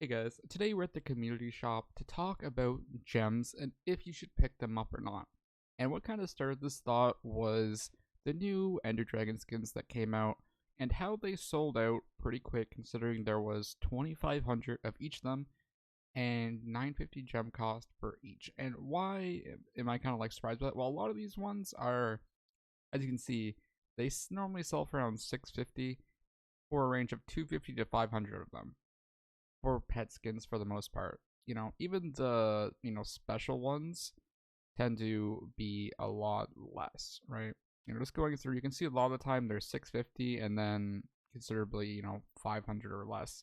Hey guys, today we're at the community shop to talk about gems and if you should pick them up or not. And what kind of started this thought was the new Ender Dragon skins that came out and how they sold out pretty quick considering there was 2,500 of each of them and 950 gem cost for each. And why am I kind of like surprised by that? Well, a lot of these ones are, as you can see, they normally sell for around 650 for a range of 250 to 500 of them for pet skins for the most part. Even the, special ones tend to be a lot less, right? Just going through, you can see a lot of the time they're 650 and then considerably, 500 or less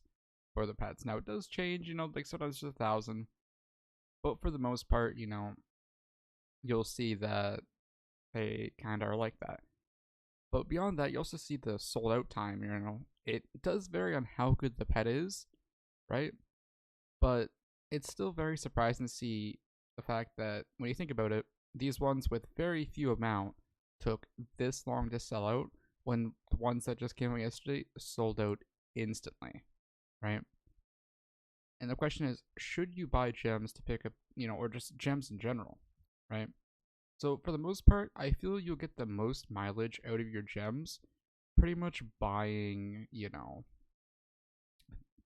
for the pets. Now it does change, like sometimes it's 1,000, but for the most part, you'll see that they kind of are like that. But beyond that, you also see the sold out time, it does vary on how good the pet is, right? But it's still very surprising to see the fact that when you think about it, these ones with very few amount took this long to sell out when the ones that just came out yesterday sold out instantly, right? And the question is, should you buy gems to pick up, or just gems in general, right? So for the most part, I feel you'll get the most mileage out of your gems pretty much buying,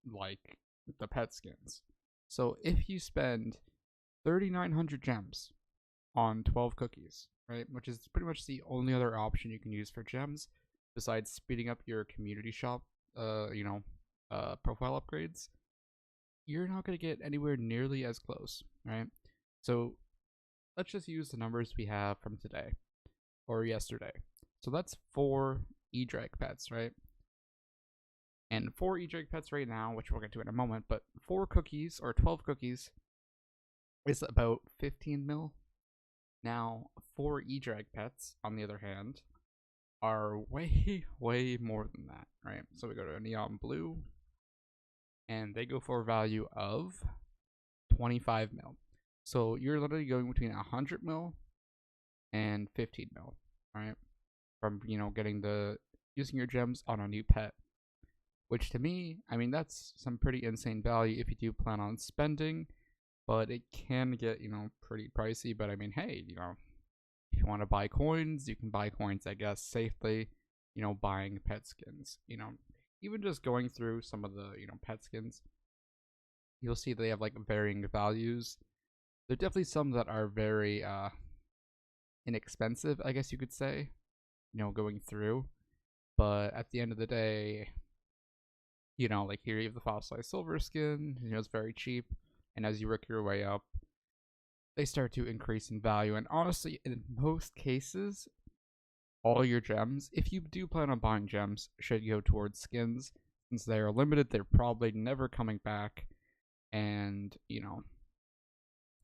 like the pet skins. So if you spend 3,900 gems on 12 cookies, right, which is pretty much the only other option you can use for gems besides speeding up your community shop, profile upgrades, you're not going to get anywhere nearly as close, right? So let's just use the numbers we have from today or yesterday. So that's 4 E-Drag pets, right? And 4 E-Drag pets right now, which we'll get to in a moment, but 4 cookies or 12 cookies is about 15 mil. Now, 4 E-Drag pets, on the other hand, are way, way more than that, right? So we go to Neon Blue, and they go for a value of 25 mil. So you're literally going between 100 mil and 15 mil, right? From, getting using your gems on a new pet. Which to me, I mean, that's some pretty insane value if you do plan on spending, but it can get, pretty pricey. But I mean, hey, if you want to buy coins, you can buy coins, I guess, safely, buying pet skins. Even just going through some of the, pet skins, you'll see they have like varying values. There are definitely some that are very inexpensive, I guess you could say, going through. But at the end of the day, like here you have the fossilized silver skin, it's very cheap, and as you work your way up, they start to increase in value. And honestly, in most cases, all your gems, if you do plan on buying gems, should go towards skins, since they are limited, they're probably never coming back, and,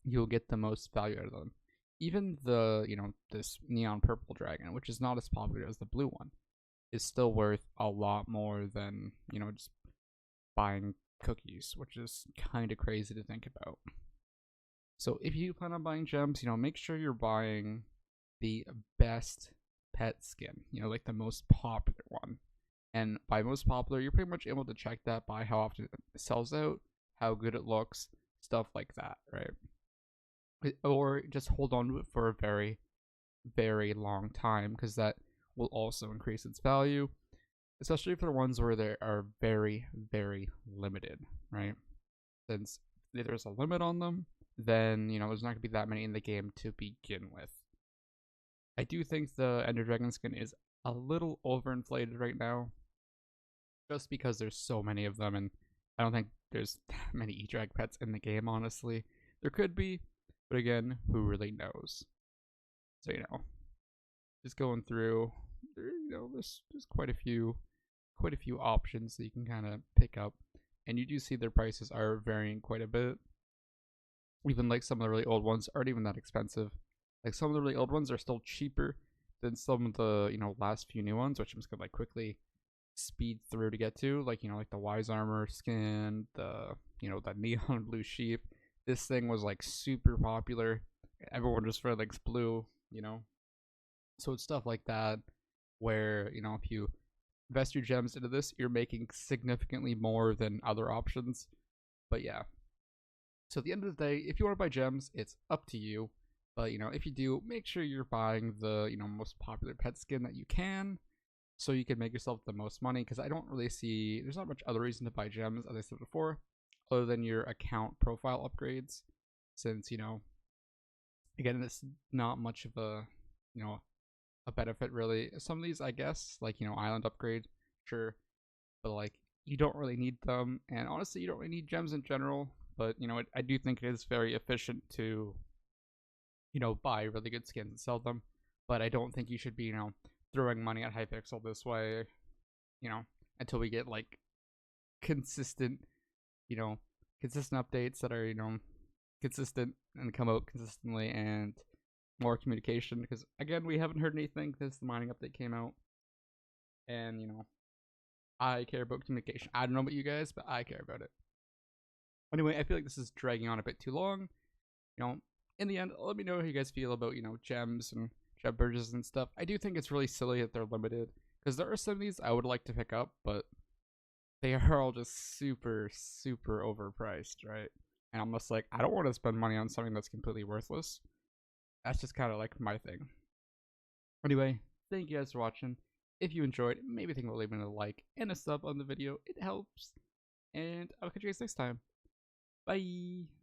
you'll get the most value out of them. Even the, this neon purple dragon, which is not as popular as the blue one, is still worth a lot more than, just buying cookies, which is kind of crazy to think about. So if you plan on buying gems, make sure you're buying the best pet skin, like the most popular one. And by most popular, you're pretty much able to check that by how often it sells out, how good it looks, stuff like that, right? Or just hold on to it for a very, very long time, because that will also increase its value, especially for the ones where they are very, very limited, right? Since if there's a limit on them, then, there's not going to be that many in the game to begin with. I do think the Ender Dragon skin is a little overinflated right now, just because there's so many of them, and I don't think there's that many E-Drag pets in the game, honestly. There could be, but again, who really knows? So, just going through, there's quite a few options that you can kind of pick up, and you do see their prices are varying quite a bit. Even like some of the really old ones aren't even that expensive. Like some of the really old ones are still cheaper than some of the last few new ones, which I'm just gonna like quickly speed through to get to. Like like the Wise Armor skin, the the neon blue sheep. This thing was like super popular. Everyone just really likes blue, So it's stuff like that where if you invest your gems into this, you're making significantly more than other options. But yeah. So at the end of the day, if you want to buy gems, it's up to you. But if you do, make sure you're buying the most popular pet skin that you can, so you can make yourself the most money. Because I don't really see there's not much other reason to buy gems, as I said before, other than your account profile upgrades. Since again, it's not much of a benefit really. Some of these, I guess, like island upgrade, sure, but like you don't really need them, and honestly, you don't really need gems in general. But I do think it is very efficient to buy really good skins and sell them. But I don't think you should be throwing money at Hypixel this way, you know, until we get like consistent, you know, consistent updates that are consistent and come out consistently, and more communication. Because again, we haven't heard anything since the mining update came out, and I care about communication. I don't know about you guys, but I care about it. Anyway, I feel like this is dragging on a bit too long. In the end, let me know how you guys feel about gems and gem purchases and stuff. I do think it's really silly that they're limited, because there are some of these I would like to pick up, but they are all just super overpriced, right? And I'm just like, I don't want to spend money on something that's completely worthless. That's just kind of like my thing. Anyway, thank you guys for watching. If you enjoyed, maybe think about leaving a like and a sub on the video. It helps. And I'll catch you guys next time. Bye.